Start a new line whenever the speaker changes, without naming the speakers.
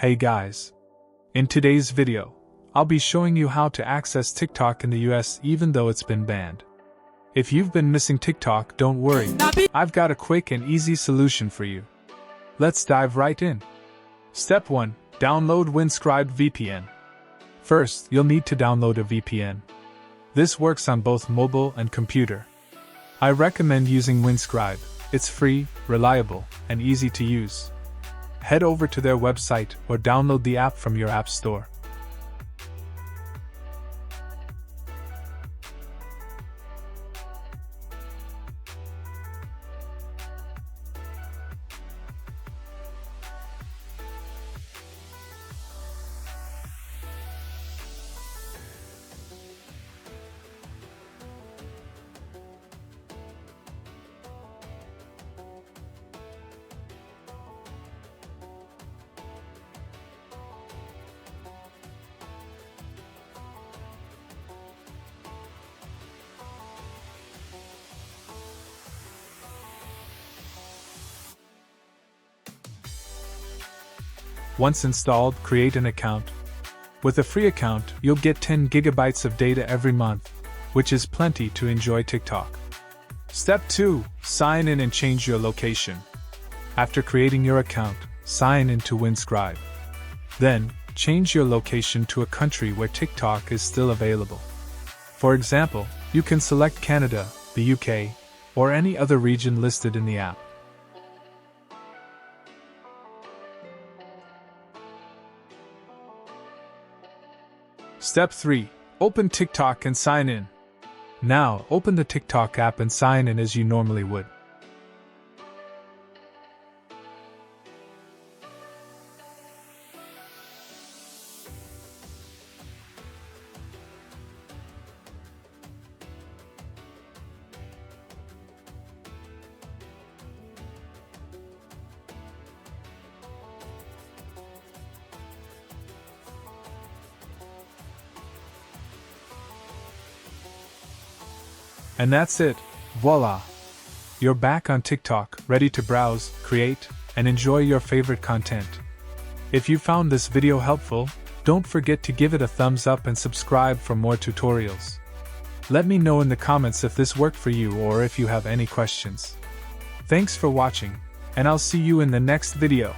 Hey guys! In today's video, I'll be showing you how to access TikTok in the US even though it's been banned. If you've been missing TikTok, don't worry. I've got a quick and easy solution for you. Let's dive right in. Step 1. Download Windscribe VPN. First, you'll need to download a VPN. This works on both mobile and computer. I recommend using Windscribe. It's free, reliable, and easy to use. Head over to their website or download the app from your app store. Once installed, create an account. With a free account, you'll get 10 gigabytes of data every month, which is plenty to enjoy TikTok. Step 2. Sign in and change your location. After creating your account, sign in to Windscribe. Then, change your location to a country where TikTok is still available. For example, you can select Canada, the UK, or any other region listed in the app. Step 3. Open TikTok and sign in. Now, open the TikTok app and sign in as you normally would. And that's it, voila! You're back on TikTok, ready to browse, create, and enjoy your favorite content. If you found this video helpful, don't forget to give it a thumbs up and subscribe for more tutorials. Let me know in the comments if this worked for you or if you have any questions. Thanks for watching, and I'll see you in the next video.